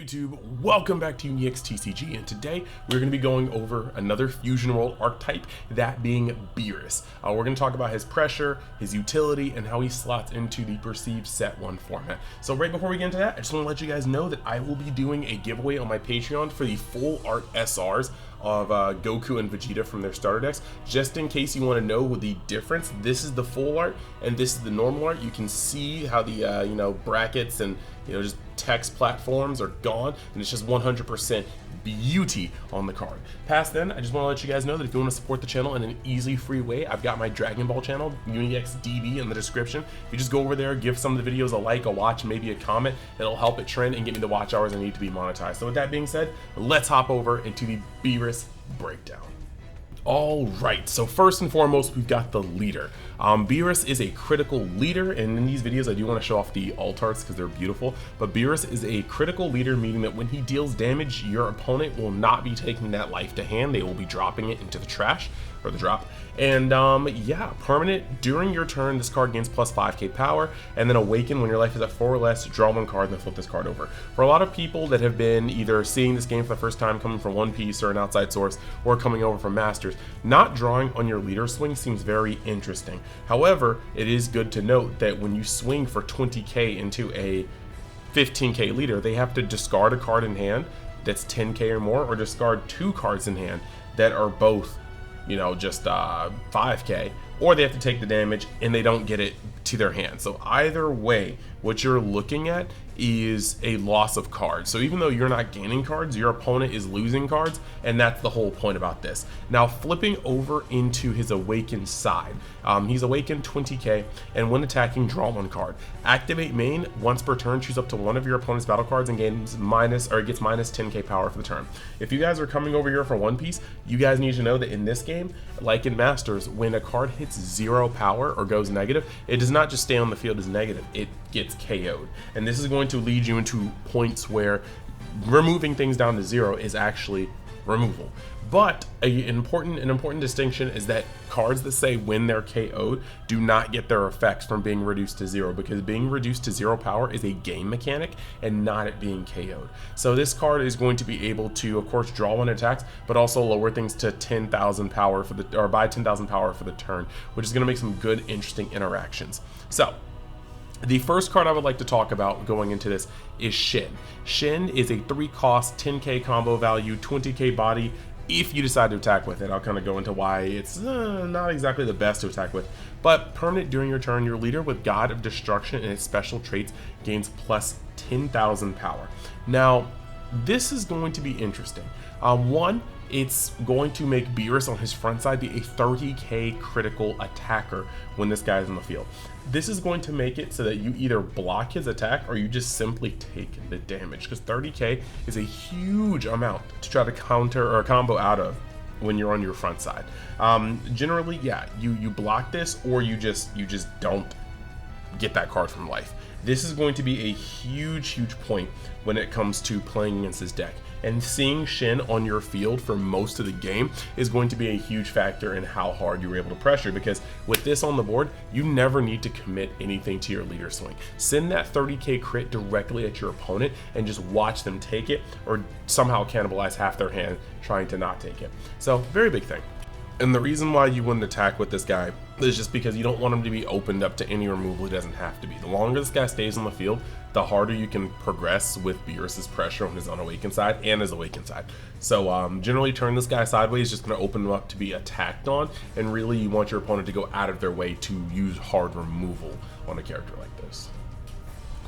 YouTube? Welcome back to DBSCG, and today we're going to be going over another fusion world archetype, that being Beerus. We're going to talk about his pressure, his utility, and how he slots into the perceived set 1 format. So right before we get into that, I just want to let you guys know that I will be doing a giveaway on my Patreon for the full art SRs of Goku and Vegeta from their starter decks. Just in case you want to know the difference, this is the full art and this is the normal art. You can see how the brackets and just text platforms are gone, and it's just 100% beauty on the card. Past then, I just want to let you guys know that if you want to support the channel in an easy, free way, I've got my Dragon Ball channel, UniXDB, in the description. If you just go over there, give some of the videos a like, a watch, maybe a comment, it'll help it trend and get me the watch hours I need to be monetized. So with that being said, let's hop over into the Beerus Breakdown. All right, so first and foremost, we've got the leader. Beerus is a critical leader, and in these videos I do want to show off the alt arts because they're beautiful, but Beerus is a critical leader, meaning that when he deals damage, your opponent will not be taking that life to hand. They will be dropping it into the trash, or the drop. And yeah, permanent, during your turn, this card gains plus 5k power, and then awaken when your life is at 4 or less, draw 1 card, and then flip this card over. For a lot of people that have been either seeing this game for the first time, coming from One Piece or an outside source, or coming over from Masters, not drawing on your leader swing seems very interesting. However, it is good to note that when you swing for 20k into a 15k leader, they have to discard a card in hand that's 10k or more, or discard 2 cards in hand that are both just 5k, or they have to take the damage and they don't get it to their hand. So either way, what you're looking at is a loss of cards. So even though you're not gaining cards, your opponent is losing cards, and that's the whole point about this. Now flipping over into his awakened side, he's awakened 20k, and when attacking, draw 1 card. Activate main, once per turn, choose up to one of your opponent's battle cards and gets minus 10k power for the turn. If you guys are coming over here for One Piece, you guys need to know that in this game, like in Masters, when a card hits 0 power or goes negative, it does not just stay on the field as negative, it gets KO'd. And this is going to lead you into points where removing things down to 0 is actually removal. But an important distinction is that cards that say when they're KO'd do not get their effects from being reduced to 0, because being reduced to 0 power is a game mechanic and not it being KO'd. So this card is going to be able to, of course, draw 1 attacks, but also lower things to 10,000 power for the, or buy 10,000 power for the turn, which is going to make some good, interesting interactions. So the first card I would like to talk about going into this is Shin. Shin is a 3-cost, 10k combo value, 20k body. If you decide to attack with it, I'll kind of go into why it's not exactly the best to attack with. But permanent, during your turn, your leader with God of Destruction and its special traits gains plus 10,000 power. Now, this is going to be interesting. One, it's going to make Beerus on his front side be a 30k critical attacker when this guy is in the field. This is going to make it so that you either block his attack or you just simply take the damage, because 30k is a huge amount to try to counter or combo out of when you're on your front side. Generally, yeah, you block this, or you just don't get that card from life. This is going to be a huge point when it comes to playing against this deck. And seeing Shin on your field for most of the game is going to be a huge factor in how hard you're able to pressure, because with this on the board, you never need to commit anything to your leader swing. Send that 30k crit directly at your opponent and just watch them take it, or somehow cannibalize half their hand trying to not take it. So, very big thing. And the reason why you wouldn't attack with this guy is just because you don't want him to be opened up to any removal he doesn't have to be. The longer this guy stays on the field, the harder you can progress with Beerus's pressure on his unawakened side and his awakened side. So generally turn this guy sideways, just going to open him up to be attacked on, and really you want your opponent to go out of their way to use hard removal on a character like this.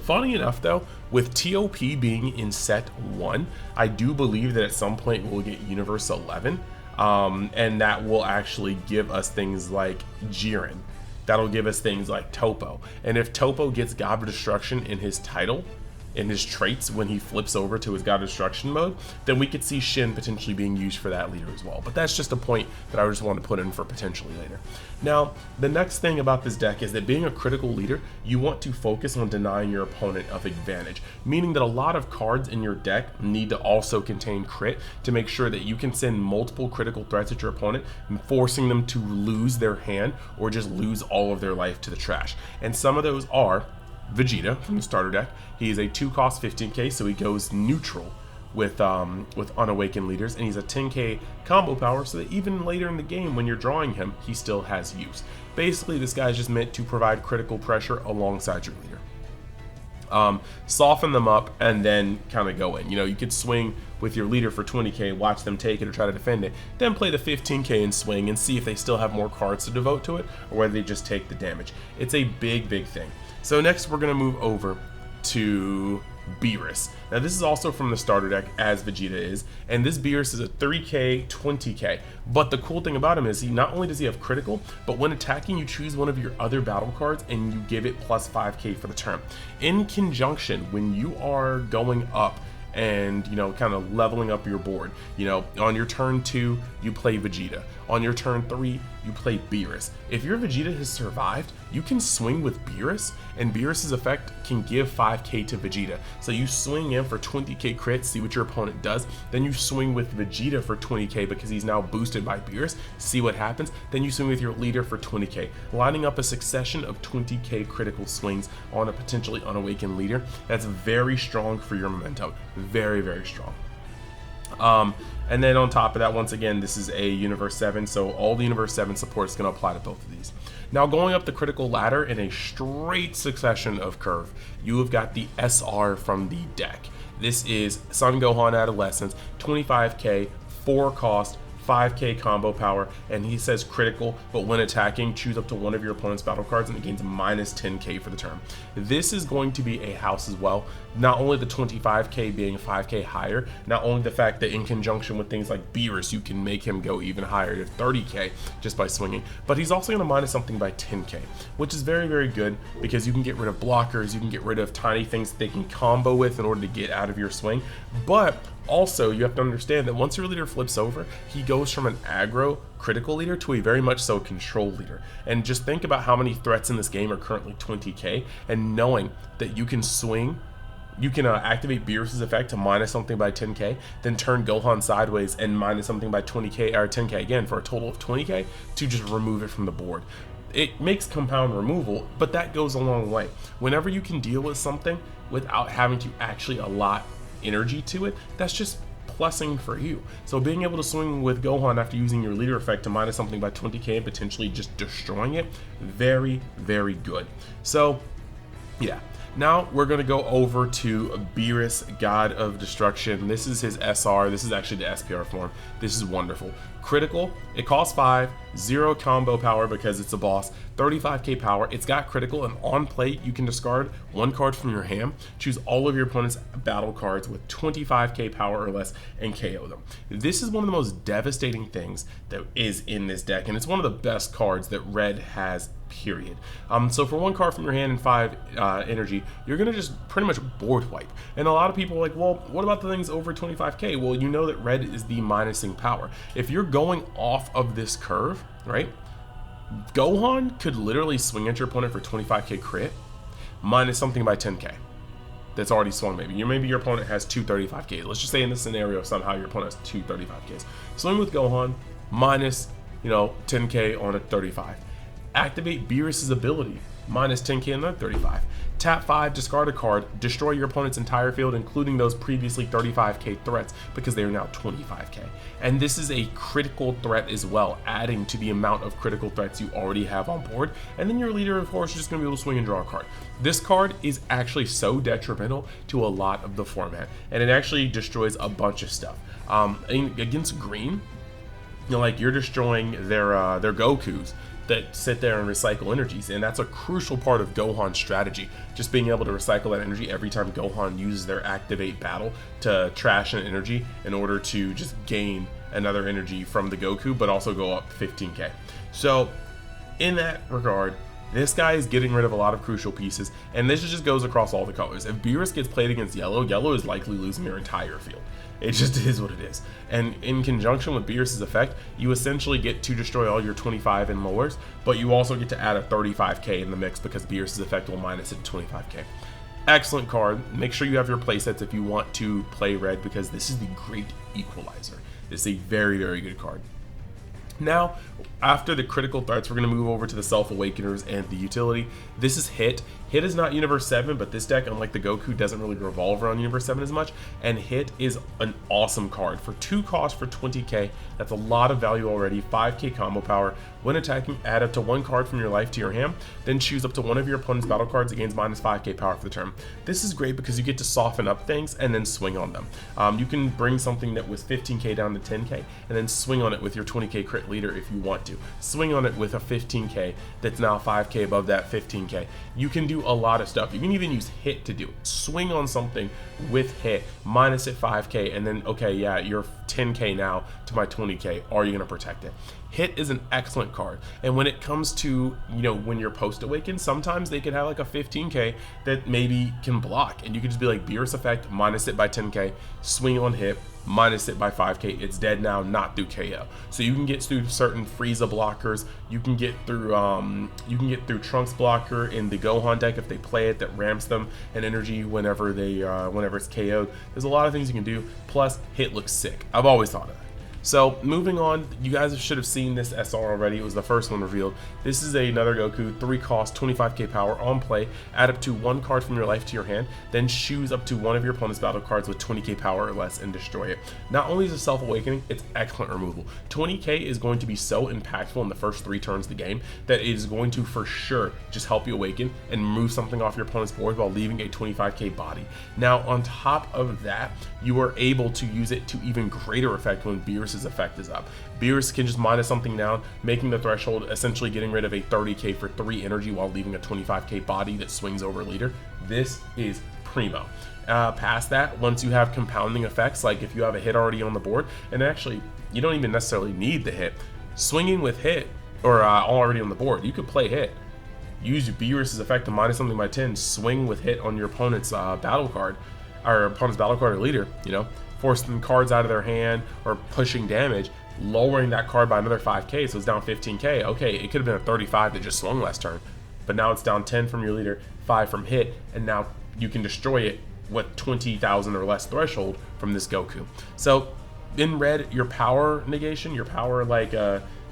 Funny enough though, with TOP being in set 1, I do believe that at some point we'll get Universe 11. And that will actually give us things like Jiren. That'll give us things like Topo. And if Topo gets God of Destruction in his title, in his traits, when he flips over to his God of Destruction mode, then we could see Shin potentially being used for that leader as well. But that's just a point that I just want to put in for potentially later. Now, the next thing about this deck is that being a critical leader, you want to focus on denying your opponent of advantage, meaning that a lot of cards in your deck need to also contain crit to make sure that you can send multiple critical threats at your opponent, forcing them to lose their hand or just lose all of their life to the trash. And some of those are Vegeta from the starter deck. He's a 2-cost 15k, so he goes neutral with unawakened leaders, and he's a 10k combo power, so that even later in the game when you're drawing him, he still has use. Basically, this guy's just meant to provide critical pressure alongside your leader. Soften them up and then kind of go in. You could swing with your leader for 20k, watch them take it or try to defend it, then play the 15k and swing and see if they still have more cards to devote to it or whether they just take the damage. It's a big thing. So next we're going to move over to Beerus. Now this is also from the starter deck, as Vegeta is, and this Beerus is a 3k 20k, but the cool thing about him is he not only does he have critical, but when attacking you choose one of your other battle cards and you give it plus 5k for the turn. In conjunction, when you are going up and kind of leveling up your board, on your turn 2 you play Vegeta, on your turn 3 you play Beerus. If your Vegeta has survived, you can swing with Beerus, and Beerus's effect can give 5k to Vegeta. So you swing in for 20k crit, see what your opponent does, then you swing with Vegeta for 20k because he's now boosted by Beerus, see what happens, then you swing with your leader for 20k, lining up a succession of 20k critical swings on a potentially unawakened leader. That's very strong for your momentum, very strong. And then on top of that, once again, this is a Universe 7, so all the Universe 7 support is going to apply to both of these. Now going up the critical ladder in a straight succession of curve, you have got the SR from the deck. This is Son Gohan Adolescence, 25k, 4 cost, 5k combo power, and he says critical, but when attacking, choose up to one of your opponent's battle cards and it gains minus 10k for the turn. This is going to be a house as well. Not only the 25k being 5k higher, not only the fact that in conjunction with things like Beerus, you can make him go even higher to 30k just by swinging, but he's also going to minus something by 10k, which is very good because you can get rid of blockers, you can get rid of tiny things that they can combo with in order to get out of your swing, but also, you have to understand that once your leader flips over, he goes from an aggro critical leader to a very much so control leader. And just think about how many threats in this game are currently 20k, and knowing that you can swing, you can activate Beerus's effect to minus something by 10k, then turn Gohan sideways and minus something by 20k or 10k again for a total of 20k to just remove it from the board. It makes compound removal, but that goes a long way. Whenever you can deal with something without having to actually allot energy to it, that's just plussing for you. So being able to swing with Gohan after using your leader effect to minus something by 20k and potentially just destroying it, very good. So yeah, now we're going to go over to Beerus, God of Destruction. This is his SR. This is actually the SPR form. This is wonderful. Critical, it costs 5, 0 combo power because it's a boss, 35k power, it's got critical, and on play you can discard 1 card from your hand, choose all of your opponent's battle cards with 25k power or less, and KO them. This is one of the most devastating things that is in this deck, and it's one of the best cards that Red has, period. So for 1 card from your hand and 5 energy, you're gonna just pretty much board wipe. And a lot of people are like, well, what about the things over 25k? Well, you know that Red is the minusing power. If you're going off of this curve, right, Gohan could literally swing at your opponent for 25k crit, minus something by 10k. That's already swung. Maybe your opponent has 235k. Let's just say in this scenario somehow your opponent has 235ks. Swing with Gohan, minus 10k on a 35. Activate Beerus's ability, minus 10k on that 35. Tap 5, discard a card, destroy your opponent's entire field, including those previously 35k threats, because they are now 25k. And this is a critical threat as well, adding to the amount of critical threats you already have on board. And then your leader, of course, is just going to be able to swing and draw a card. This card is actually so detrimental to a lot of the format, and it actually destroys a bunch of stuff. Against green, you're destroying their Gokus that sit there and recycle energies, and that's a crucial part of Gohan's strategy, just being able to recycle that energy every time Gohan uses their activate battle to trash an energy in order to just gain another energy from the Goku, but also go up 15k. So in that regard, this guy is getting rid of a lot of crucial pieces, and this just goes across all the colors. If Beerus gets played against yellow, yellow is likely losing their entire field. It just is what it is. And in conjunction with Beerus's effect, you essentially get to destroy all your 25 and lowers, but you also get to add a 35k in the mix because Beerus's effect will minus it to 25k. Excellent card. Make sure you have your playsets if you want to play red, because this is the great equalizer. This is a very good card. Now, after the critical threats, we're going to move over to the Self-Awakeners and the utility. This is hit. Hit is not Universe 7, but this deck, unlike the Goku, doesn't really revolve around Universe 7 as much, and Hit is an awesome card. For 2 costs for 20k, that's a lot of value already. 5k combo power. When attacking, add up to 1 card from your life to your hand, then choose up to one of your opponent's battle cards. It gains minus 5k power for the turn. This is great because you get to soften up things and then swing on them. You can bring something that was 15k down to 10k, and then swing on it with your 20k crit leader if you want to. Swing on it with a 15k that's now 5k above that 15k. You can do a lot of stuff. You can even use Hit to do it. Swing on something with Hit, minus it 5k, and then, okay, yeah, you're 10k now to my 20k. Are you going to protect it? Hit is an excellent card, and when it comes to, you know, when you're post-awaken, sometimes they can have like a 15k that maybe can block, and you can just be like, Beerus effect, minus it by 10k, swing on Hit, minus it by 5k, it's dead now, not through KO. So you can get through certain Frieza blockers, you can get through Trunks blocker in the Gohan deck if they play it, that ramps them and energy whenever they whenever it's KO'd. There's a lot of things you can do, plus Hit looks sick. I've always thought of that. So moving on, you guys should have seen this SR already. It was the first one revealed. This is another Goku, 3 cost, 25k power on play. Add up to 1 card from your life to your hand, then choose up to one of your opponent's battle cards with 20k power or less and destroy it. Not only is it self-awakening, it's excellent removal. 20k is going to be so impactful in the first 3 turns of the game that it is going to for sure just help you awaken and move something off your opponent's board while leaving a 25k body. Now on top of that, you are able to use it to even greater effect when Beerus' effect is up. Beerus can just minus something down, making the threshold, essentially getting rid of a 30k for 3 energy while leaving a 25k body that swings over leader. This is primo. Past that, once you have compounding effects, like if you have a Hit already on the board, and actually you don't even necessarily need the Hit, swinging with Hit or already on the board, you could play Hit, use Beerus' effect to minus something by 10, swing with Hit on your opponent's battle card, or opponent's battle card or leader, you know, forcing cards out of their hand or pushing damage, lowering that card by another 5k, so it's down 15k. Okay, it could have been a 35 that just swung last turn, but now it's down 10 from your leader, 5 from Hit, and now you can destroy it with 20,000 or less threshold from this Goku. So in red, your power negation, your power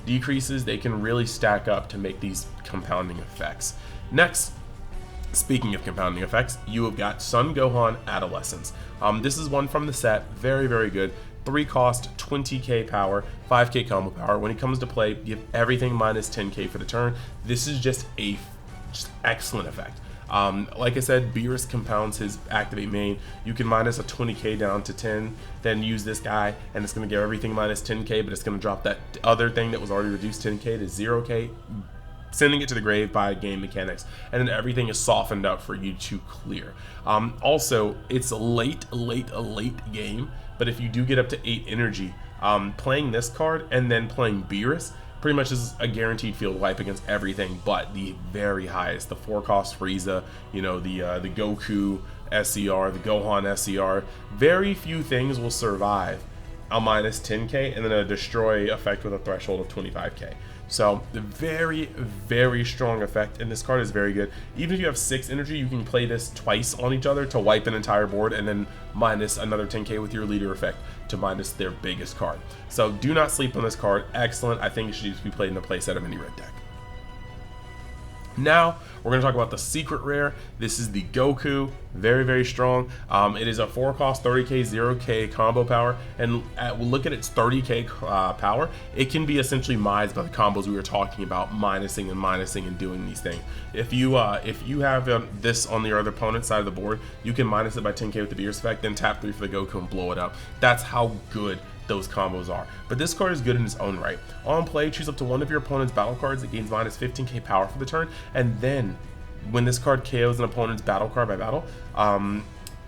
decreases, they can really stack up to make these compounding effects. Next, speaking of compounding effects, you have got Son Gohan Adolescence. This is one from the set, very, very good. 3 cost, 20k power, 5k combo power. When it comes to play, give everything minus 10k for the turn. This is just excellent effect. Like I said, Beerus compounds his activate main. You can minus a 20k down to 10, then use this guy, and it's going to give everything minus 10k, but it's going to drop that other thing that was already reduced 10k to 0k, sending it to the grave by game mechanics, and then everything is softened up for you to clear. Also, it's a late game, but if you do get up to 8 energy, playing this card and then playing Beerus pretty much is a guaranteed field wipe against everything but the very highest, the 4 cost Frieza, you know, the Goku SCR, the Gohan SCR. Very few things will survive a minus 10k and then a destroy effect with a threshold of 25k. So the very, very strong effect, and this card is very good. Even if you have 6 energy, you can play this twice on each other to wipe an entire board, and then minus another 10k with your leader effect to minus their biggest card. So do not sleep on this card. Excellent. I think it should just be played in a playset of any red deck. Now we're going to talk about the secret rare. This is the Goku, very, very strong. It is a 4 cost, 30k, 0k combo power, and look at its 30k power. It can be essentially mined by the combos we were talking about, minusing and doing these things. If you have this on your other opponent's side of the board, you can minus it by 10k with the Beerus effect, then tap 3 for the Goku and blow it up. That's how good those combos are. But this card is good in its own right. On play, choose up to one of your opponent's battle cards that gains minus 15k power for the turn, and then when this card KOs an opponent's battle card by battle,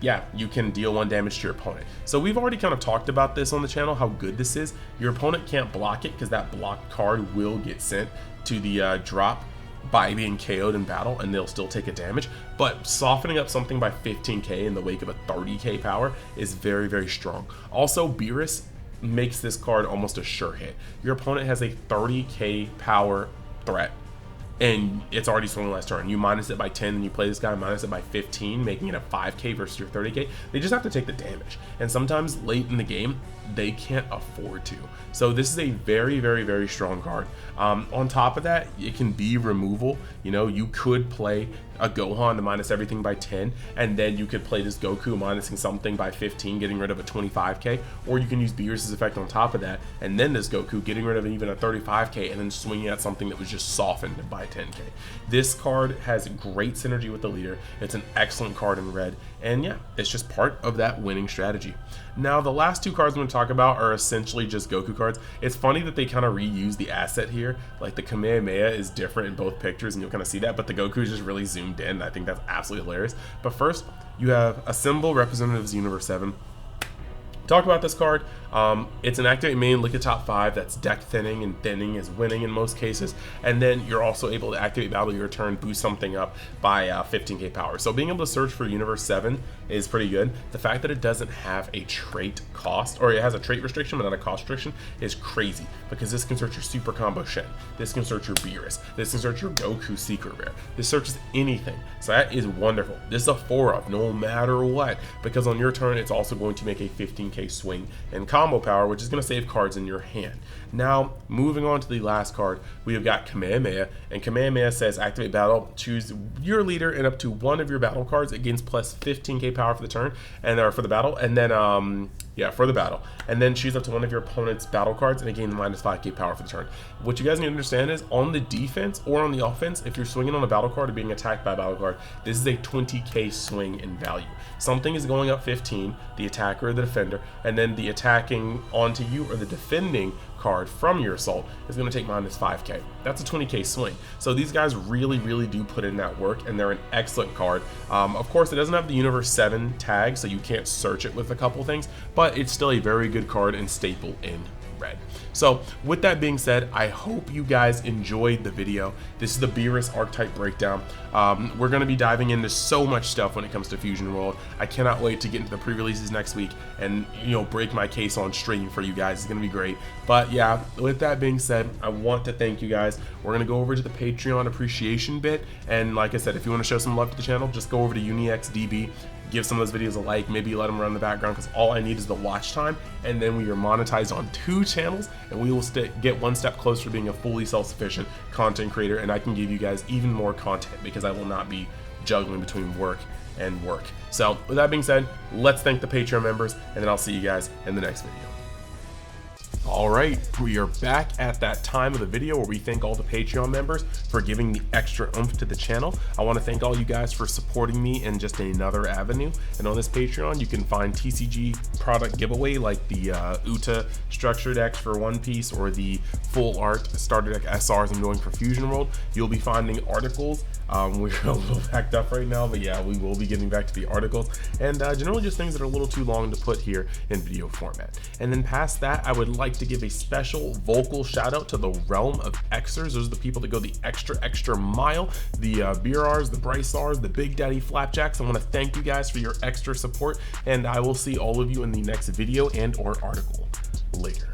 yeah, you can deal 1 damage to your opponent. So we've already kind of talked about this on the channel, how good this is. Your opponent can't block it because that blocked card will get sent to the drop by being KO'd in battle, and they'll still take a damage. But softening up something by 15k in the wake of a 30k power is very, very strong. Also, Beerus makes this card almost a sure hit. Your opponent has a 30k power threat and it's already swung last turn. You minus it by 10, and you play this guy, minus it by 15, making it a 5k versus your 30k. They just have to take the damage, and sometimes late in the game they can't afford to. So this is a very, very, very strong card. On top of that, it can be removal. You know, you could play a Gohan to minus everything by 10, and then you could play this Goku minusing something by 15, getting rid of a 25k, or you can use Beerus' effect on top of that, and then this Goku getting rid of even a 35k, and then swinging at something that was just softened by 10k. This card has great synergy with the leader. It's an excellent card in red, and yeah, it's just part of that winning strategy. Now, the last two cards I'm going to talk about are essentially just Goku cards. It's funny that they kind of reuse the asset here. Like, the Kamehameha is different in both pictures, and you'll kind of see that, but the Goku is just really zoomed in. I think that's absolutely hilarious. But first, you have a symbol Representatives Universe 7. Talk about this card. It's an activate main, look at top 5. That's deck thinning, and thinning is winning in most cases. And then you're also able to activate battle your turn, boost something up by 15k power. So being able to search for Universe 7 is pretty good. The fact that it doesn't have a trait cost, or it has a trait restriction but not a cost restriction, is crazy, because this can search your Super Combo Shen, this can search your Beerus, this can search your Goku Secret Rare, this searches anything. So that is wonderful. This is a 4-of no matter what, because on your turn it's also going to make a 15k swing and combo power, which is going to save cards in your hand. Now, moving on to the last card, we have got Kamehameha, and Kamehameha says activate battle, choose your leader and up to one of your battle cards. It gains plus 15k power for the turn, and for the battle, and then for the battle, and then choose up to one of your opponent's battle cards, and it gains minus 5k power for the turn. What you guys need to understand is, on the defense or on the offense, if you're swinging on a battle card or being attacked by a battle card, this is a 20k swing in value. Something is going up 15, the attacker or the defender, and then the attacking onto you or the defending card from your assault is going to take minus 5k. That's a 20k swing. So these guys really, really do put in that work, and they're an excellent card. Of course, it doesn't have the Universe 7 tag, so you can't search it with a couple things, but it's still a very good card and staple in red. So with that being said, I hope you guys enjoyed the video. This is the Beerus Archetype Breakdown. We're going to be diving into so much stuff when it comes to Fusion World. I cannot wait to get into the pre-releases next week and, you know, break my case on stream for you guys. It's going to be great. But yeah, with that being said, I want to thank you guys. We're going to go over to the Patreon appreciation bit, and like I said, if you want to show some love to the channel, just go over to UniXDB, give some of those videos a like, maybe let them run in the background, because all I need is the watch time, and then we are monetized on 2 channels, and we will get one step closer to being a fully self-sufficient content creator, and I can give you guys even more content because I will not be juggling between work and work. So with that being said, let's thank the Patreon members, and then I'll see you guys in the next video. All right, we are back at that time of the video where we thank all the Patreon members for giving the extra oomph to the channel. I want to thank all you guys for supporting me in just another avenue. And on this Patreon, you can find TCG product giveaway like the Uta structure decks for One Piece, or the full art starter deck SRs I'm doing for Fusion World. You'll be finding articles. We're a little backed up right now, but yeah, we will be getting back to the articles, and generally just things that are a little too long to put here in video format. And then past that, I would like to give a special vocal shout out to the realm of Xers. Those are the people that go the extra mile, the BRs, the Brycers, the Big Daddy Flapjacks. I want to thank you guys for your extra support, and I will see all of you in the next video and or article later.